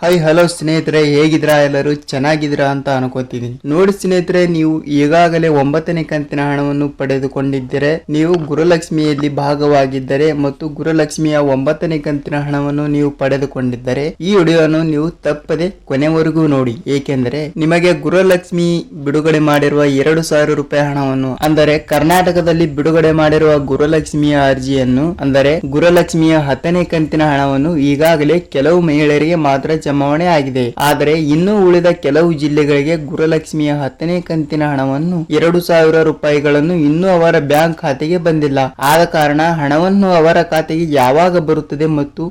Hi hello ಸ್ನೇಹಿತರೆ, ಹೇಗಿದ್ರಾ? ಎಲ್ಲರೂ ಚೆನ್ನಾಗಿದ್ರಾ ಅಂತ ಅನ್ಕೋತಿದ್ದೀನಿ. ನೋಡಿ ಸ್ನೇಹಿತರೆ, ನೀವು ಈಗಾಗಲೇ 9ನೇ ಕಂತಿನ ಹಣವನ್ನು ಪಡೆದುಕೊಂಡಿದ್ದರೆ, ನೀವು ಗುರುಲಕ್ಷ್ಮಿಯಲ್ಲಿ ಭಾಗವಾಗಿದ್ದರೆ ಮತ್ತು ಗುರುಲಕ್ಷ್ಮಿಯ 9ನೇ ಕಂತಿನ ಹಣವನ್ನು ನೀವು ಪಡೆದುಕೊಂಡಿದ್ದರೆ ಈ ವಿಡಿಯೋವನ್ನು ನೀವು ತಪ್ಪದೆ ಕೊನೆವರೆಗೂ ನೋಡಿ. ಏಕೆಂದರೆ ನಿಮಗೆ ಗುರುಲಕ್ಷ್ಮಿ ಬಿಡುಗಡೆ ಮಾಡಿರುವ 2,000 ರೂಪಾಯಿ ಹಣವನ್ನು, ಅಂದರೆ ಕರ್ನಾಟಕದಲ್ಲಿ ಬಿಡುಗಡೆ ಮಾಡಿರುವ ಗುರುಲಕ್ಷ್ಮಿಯ ಅರ್ಜಿಯನ್ನು, ಅಂದರೆ ಗುರುಲಕ್ಷ್ಮಿಯ 10ನೇ ಕಂತಿನ ಹಣವನ್ನು ಈಗಾಗಲೇ ಕೆಲವು ಮಹಿಳೆಯರಿಗೆ ಮಾತ್ರ ಜಮಾವಣೆ ಆಗಿದೆ. ಆದರೆ ಇನ್ನೂ ಉಳಿದ ಕೆಲವು ಜಿಲ್ಲೆಗಳಿಗೆ ಗುರುಲಕ್ಷ್ಮಿಯ 10ನೇ ಕಂತಿನ ಹಣವನ್ನು 2,000 ರೂಪಾಯಿಗಳನ್ನು ಇನ್ನೂ ಅವರ ಬ್ಯಾಂಕ್ ಖಾತೆಗೆ ಬಂದಿಲ್ಲ. ಆದ ಕಾರಣ ಹಣವನ್ನು ಅವರ ಖಾತೆಗೆ ಯಾವಾಗ ಬರುತ್ತದೆ ಮತ್ತು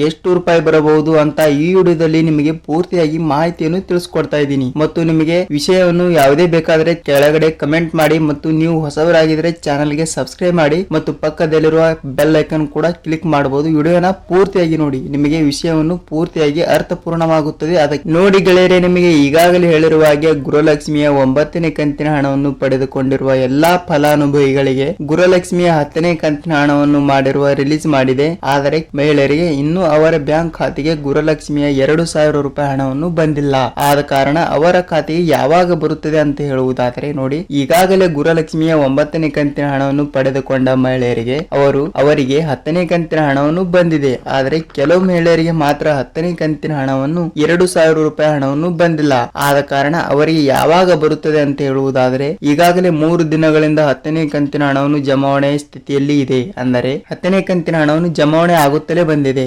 ಎಷ್ಟು ರೂಪಾಯಿ ಬರಬಹುದು ಅಂತ ಈ ವಿಡಿಯೋದಲ್ಲಿ ನಿಮಗೆ ಪೂರ್ತಿಯಾಗಿ ಮಾಹಿತಿಯನ್ನು ತಿಳಿಸ್ಕೊಡ್ತಾ ಇದ್ದೀನಿ. ಮತ್ತು ನಿಮಗೆ ವಿಷಯವನ್ನು ಯಾವುದೇ ಬೇಕಾದರೆ ಕೆಳಗಡೆ ಕಮೆಂಟ್ ಮಾಡಿ ಮತ್ತು ನೀವು ಹೊಸವರಾಗಿದ್ರೆ ಚಾನೆಲ್ಗೆ ಸಬ್ಸ್ಕ್ರೈಬ್ ಮಾಡಿ ಮತ್ತು ಪಕ್ಕದಲ್ಲಿರುವ ಬೆಲ್ ಐಕನ್ ಕೂಡ ಕ್ಲಿಕ್ ಮಾಡಬಹುದು. ವಿಡಿಯೋನ ಪೂರ್ತಿಯಾಗಿ ನೋಡಿ, ನಿಮಗೆ ವಿಷಯವನ್ನು ಪೂರ್ತಿಯಾಗಿ ಅರ್ಥಪೂರ್ಣವಾಗುತ್ತದೆ. ಅದಕ್ಕೆ ನೋಡಿ ಗೆಳೆಯರೆ, ನಿಮಗೆ ಈಗಾಗಲೇ ಹೇಳಿರುವ ಹಾಗೆ ಗುರುಲಕ್ಷ್ಮಿಯ 9ನೇ ಕಂತಿನ ಹಣವನ್ನು ಪಡೆದುಕೊಂಡಿರುವ ಎಲ್ಲಾ ಫಲಾನುಭವಿಗಳಿಗೆ ಗುರುಲಕ್ಷ್ಮಿಯ 10ನೇ ಕಂತಿನ ಹಣವನ್ನು ರಿಲೀಸ್ ಮಾಡಿದೆ. ಆದರೆ ಮಹಿಳೆಯರಿಗೆ ಇನ್ನೂ ಅವರ ಬ್ಯಾಂಕ್ ಖಾತೆಗೆ ಗುರುಲಕ್ಷ್ಮಿಯ 2,000 ರೂಪಾಯಿ ಹಣವನ್ನು ಬಂದಿಲ್ಲ. ಆದ ಕಾರಣ ಅವರ ಖಾತೆಗೆ ಯಾವಾಗ ಬರುತ್ತದೆ ಅಂತ ಹೇಳುವುದಾದರೆ, ನೋಡಿ, ಈಗಾಗಲೇ ಗುರುಲಕ್ಷ್ಮಿಯ 9ನೇ ಕಂತಿನ ಹಣವನ್ನು ಪಡೆದುಕೊಂಡ ಮಹಿಳೆಯರಿಗೆ ಅವರಿಗೆ 10ನೇ ಕಂತಿನ ಹಣವನ್ನು ಬಂದಿದೆ. ಆದರೆ ಕೆಲವು ಮಹಿಳೆಯರಿಗೆ ಮಾತ್ರ 10ನೇ ಕಂತಿನ ಹಣವನ್ನು 2,000 ರೂಪಾಯಿ ಹಣವನ್ನು ಬಂದಿಲ್ಲ. ಆದ ಕಾರಣ ಅವರಿಗೆ ಯಾವಾಗ ಬರುತ್ತದೆ ಅಂತ ಹೇಳುವುದಾದರೆ, ಈಗಾಗಲೇ 3 ದಿನಗಳಿಂದ 10ನೇ ಕಂತಿನ ಹಣವನ್ನು ಜಮಾವಣೆ ಸ್ಥಿತಿಯಲ್ಲಿ ಇದೆ. ಅಂದರೆ 10ನೇ ಕಂತಿನ ಹಣವನ್ನು ಜಮಾವಣೆ ಆಗುತ್ತಲೇ ಬಂದಿದೆ.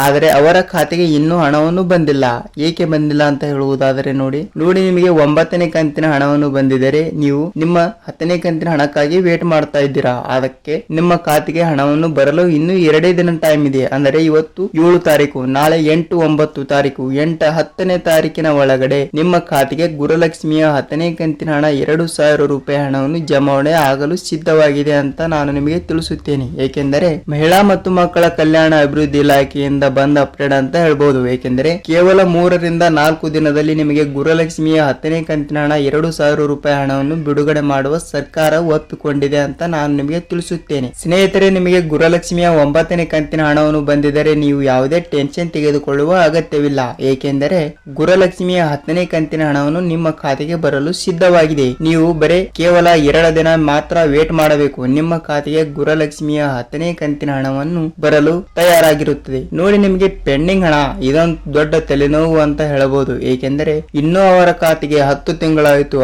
ಆದರೆ ಅವರ ಖಾತೆಗೆ ಇನ್ನೂ ಹಣವನ್ನು ಬಂದಿಲ್ಲ. ಏಕೆ ಬಂದಿಲ್ಲ ಅಂತ ಹೇಳುವುದಾದರೆ, ನೋಡಿ, ನಿಮಗೆ 9ನೇ ಕಂತಿನ ಹಣವನ್ನು ಬಂದಿದ್ದರೆ ನೀವು ನಿಮ್ಮ 10ನೇ ಕಂತಿನ ಹಣಕ್ಕಾಗಿ ವೇಟ್ ಮಾಡ್ತಾ ಇದ್ದೀರಾ. ಅದಕ್ಕೆ ನಿಮ್ಮ ಖಾತೆಗೆ ಹಣವನ್ನು ಬರಲು ಇನ್ನೂ 2 ದಿನ ಟೈಮ್ ಇದೆ. ಅಂದರೆ ಇವತ್ತು 7 ತಾರೀಕು, ನಾಳೆ 8, 9 ತಾರೀಕು, 8, 10ನೇ ತಾರೀಕಿನ ಒಳಗಡೆ ನಿಮ್ಮ ಖಾತೆಗೆ ಗುರುಲಕ್ಷ್ಮಿಯ 10ನೇ ಕಂತಿನ ಹಣ 2,000 ರೂಪಾಯಿ ಹಣವನ್ನು ಜಮಾವಣೆ ಆಗಲು ಸಿದ್ಧವಾಗಿದೆ ಅಂತ ನಾನು ನಿಮಗೆ ತಿಳಿಸುತ್ತೇನೆ. ಏಕೆಂದರೆ ಮಹಿಳಾ ಮತ್ತು ಮಕ್ಕಳ ಕಲ್ಯಾಣ ಅಭಿವೃದ್ಧಿ ಇಲಾಖೆಯಿಂದ ಬಂದ ಅಪ್ಡೇಟ್ ಅಂತ ಹೇಳ್ಬೋದು. ಏಕೆಂದರೆ ಕೇವಲ 3 ರಿಂದ 4 ದಿನದಲ್ಲಿ ನಿಮಗೆ ಗುರುಲಕ್ಷ್ಮಿಯ 10ನೇ ಕಂತಿನ ಹಣ 2,000 ರೂಪಾಯಿ ಹಣವನ್ನು ಬಿಡುಗಡೆ ಮಾಡುವ ಸರ್ಕಾರ ಒಪ್ಪಿಕೊಂಡಿದೆ ಅಂತ ನಾನು ನಿಮಗೆ ತಿಳಿಸುತ್ತೇನೆ. ಸ್ನೇಹಿತರೆ, ನಿಮಗೆ ಗುರುಲಕ್ಷ್ಮಿಯ 9ನೇ ಕಂತಿನ ಹಣವನ್ನು ಬಂದಿದ್ದರೆ ನೀವು ಯಾವುದೇ ಟೆನ್ಷನ್ ತೆಗೆದುಕೊಳ್ಳುವ ಅಗತ್ಯವಿಲ್ಲ. ಏಕೆಂದರೆ ಗುರುಲಕ್ಷ್ಮಿಯ 10ನೇ ಕಂತಿನ ಹಣವನ್ನು ನಿಮ್ಮ ಖಾತೆಗೆ ಬರಲು ಸಿದ್ಧವಾಗಿದೆ. ನೀವು ಕೇವಲ 2 ದಿನ ಮಾತ್ರ ವೇಟ್ ಮಾಡಬೇಕು. ನಿಮ್ಮ ಖಾತೆಗೆ ಗುರುಲಕ್ಷ್ಮಿಯ 10ನೇ ಕಂತಿನ ಹಣವನ್ನು ಬರಲು ತಯಾರಾಗಿರುತ್ತದೆ. ನೋಡಿ, ನಿಮಗೆ ಪೆಂಡಿಂಗ್ ಹಣ, ಇದೊಂದು ದೊಡ್ಡ ತಲೆನೋವು ಅಂತ ಹೇಳಬಹುದು. ಏಕೆಂದರೆ ಇನ್ನೂ ಅವರ ಖಾತೆಗೆ 10 ತಿಂಗಳಾಯಿತು,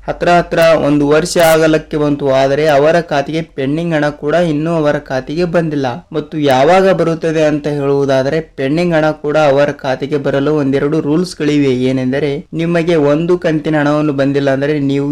ಹತ್ರ 1 ವರ್ಷ ಆಗಲಕ್ಕೆ ಬಂತು. ಆದರೆ ಅವರ ಖಾತೆಗೆ ಪೆಂಡಿಂಗ್ ಹಣ ಕೂಡ ಇನ್ನೂ ಅವರ ಖಾತೆಗೆ ಬಂದಿಲ್ಲ. ಮತ್ತು ಯಾವಾಗ ಬರುತ್ತದೆ ಅಂತ ಹೇಳುವುದಾದರೆ, ಪೆಂಡಿಂಗ್ ಹಣ ಕೂಡ ಅವರ ಖಾತೆಗೆ ಬರಲು ಒಂದೆರಡು ರೂಲ್ಸ್ ಗಳಿವೆ. ಏನೆಂದರೆ, ನಿಮಗೆ 1 ಕಂತಿನ ಹಣವನ್ನು ಬಂದಿಲ್ಲ ಅಂದರೆ ನೀವು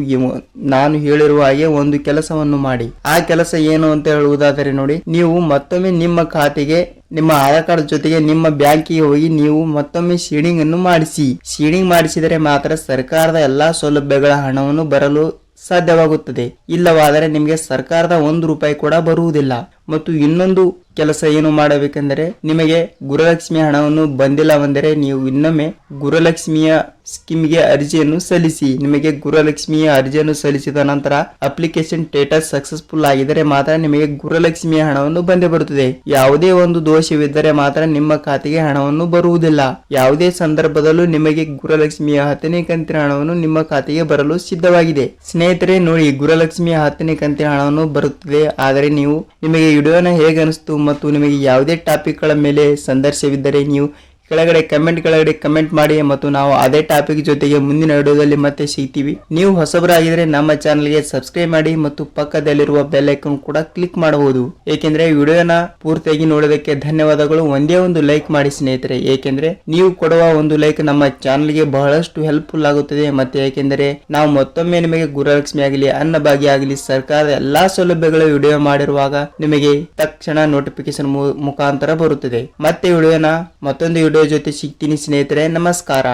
ನಾನು ಹೇಳಿರುವ ಹಾಗೆ ಒಂದು ಕೆಲಸವನ್ನು ಮಾಡಿ. ಆ ಕೆಲಸ ಏನು ಅಂತ ಹೇಳುವುದಾದರೆ, ನೋಡಿ, ನೀವು ಮತ್ತೊಮ್ಮೆ ನಿಮ್ಮ ಖಾತೆಗೆ ನಿಮ್ಮ ಆಧಾರ್ ಕಾರ್ಡ್ ಜೊತೆಗೆ ನಿಮ್ಮ ಬ್ಯಾಂಕಿಗೆ ಹೋಗಿ ನೀವು ಮತ್ತೊಮ್ಮೆ ಸೀಡಿಂಗ್ ಅನ್ನು ಮಾಡಿಸಿ. ಸೀಡಿಂಗ್ ಮಾಡಿಸಿದರೆ ಮಾತ್ರ ಸರ್ಕಾರದ ಎಲ್ಲಾ ಸೌಲಭ್ಯಗಳ ಹಣವನ್ನು ಬರಲು ಸಾಧ್ಯವಾಗುತ್ತದೆ. ಇಲ್ಲವಾದರೆ ನಿಮಗೆ ಸರ್ಕಾರದ 1 ರೂಪಾಯಿ ಕೂಡ ಬರುವುದಿಲ್ಲ. ಮತ್ತು ಇನ್ನೊಂದು ಕೆಲಸ ಏನು ಮಾಡಬೇಕೆಂದರೆ, ನಿಮಗೆ ಗುರುಲಕ್ಷ್ಮಿ ಹಣವನ್ನು ಬಂದಿಲ್ಲವೆಂದರೆ ನೀವು ಇನ್ನೊಮ್ಮೆ ಗುರುಲಕ್ಷ್ಮಿಯ ಸ್ಕೀಮ್ಗೆ ಅರ್ಜಿಯನ್ನು ಸಲ್ಲಿಸಿ. ನಿಮಗೆ ಗುರುಲಕ್ಷ್ಮಿಯ ಅರ್ಜಿಯನ್ನು ಸಲ್ಲಿಸಿದ ನಂತರ ಅಪ್ಲಿಕೇಶನ್ ಸ್ಟೇಟಸ್ ಸಕ್ಸಸ್ಫುಲ್ ಆಗಿದ್ದರೆ ಮಾತ್ರ ನಿಮಗೆ ಗುರುಲಕ್ಷ್ಮಿಯ ಹಣವನ್ನು ಬಂದೇ ಬರುತ್ತದೆ. ಯಾವುದೇ ಒಂದು ದೋಷವಿದ್ದರೆ ಮಾತ್ರ ನಿಮ್ಮ ಖಾತೆಗೆ ಹಣವನ್ನು ಬರುವುದಿಲ್ಲ. ಯಾವುದೇ ಸಂದರ್ಭದಲ್ಲೂ ನಿಮಗೆ ಗುರುಲಕ್ಷ್ಮಿಯ 10ನೇ ಕಂತಿನ ಹಣವನ್ನು ನಿಮ್ಮ ಖಾತೆಗೆ ಬರಲು ಸಿದ್ಧವಾಗಿದೆ. ಸ್ನೇಹಿತರೆ, ನೋಡಿ, ಗುರುಲಕ್ಷ್ಮಿಯ 10ನೇ ಕಂತಿನ ಹಣವನ್ನು ಬರುತ್ತದೆ. ಆದರೆ ನಿಮಗೆ ವಿಡಿಯೋನ ಹೇಗೆ ಅನಿಸ್ತು ಮತ್ತು ನಿಮಗೆ ಯಾವುದೇ ಟಾಪಿಕ್ ಗಳ ಮೇಲೆ ಸಂದರ್ಶವಿದ್ದರೆ ನೀವು ಕೆಳಗಡೆ ಕಮೆಂಟ್ ಮಾಡಿ ಮತ್ತು ನಾವು ಅದೇ ಟಾಪಿಕ್ ಜೊತೆಗೆ ಮುಂದಿನ ವಿಡಿಯೋದಲ್ಲಿ ಮತ್ತೆ ಸಿಗ್ತೀವಿ. ನೀವು ಹೊಸಬರಾಗಿದ್ರೆ ನಮ್ಮ ಚಾನೆಲ್ಗೆ ಸಬ್ಸ್ಕ್ರೈಬ್ ಮಾಡಿ ಮತ್ತು ಪಕ್ಕದಲ್ಲಿರುವ ಬೆಲ್ ಐಕಾನ್ ಕೂಡ ಕ್ಲಿಕ್ ಮಾಡಬಹುದು. ಏಕೆಂದ್ರೆ ವಿಡಿಯೋನ ಪೂರ್ತಿಯಾಗಿ ನೋಡೋದಕ್ಕೆ ಧನ್ಯವಾದಗಳು. ಒಂದೇ ಒಂದು ಲೈಕ್ ಮಾಡಿ ಸ್ನೇಹಿತರೆ. ಏಕೆಂದ್ರೆ ನೀವು ಕೊಡುವ ಒಂದು ಲೈಕ್ ನಮ್ಮ ಚಾನೆಲ್ಗೆ ಬಹಳಷ್ಟು ಹೆಲ್ಪ್ಫುಲ್ ಆಗುತ್ತದೆ. ಮತ್ತೆ ಏಕೆಂದರೆ ನಾವು ಮತ್ತೊಮ್ಮೆ ನಿಮಗೆ ಗುರುಲಕ್ಷ್ಮಿ ಆಗಲಿ, ಅನ್ನಭಾಗ್ಯ ಆಗಲಿ, ಸರ್ಕಾರದ ಎಲ್ಲಾ ಸೌಲಭ್ಯಗಳ ವಿಡಿಯೋ ಮಾಡಿರುವಾಗ ನಿಮಗೆ ತಕ್ಷಣ ನೋಟಿಫಿಕೇಶನ್ ಮುಖಾಂತರ ಬರುತ್ತದೆ. ಮತ್ತೆ ವಿಡಿಯೋನ ಮತ್ತೊಂದು ವಿಡಿಯೋ ಜೊತೆ ಸಿಗ್ತೀನಿ ಸ್ನೇಹಿತರೆ. ನಮಸ್ಕಾರ.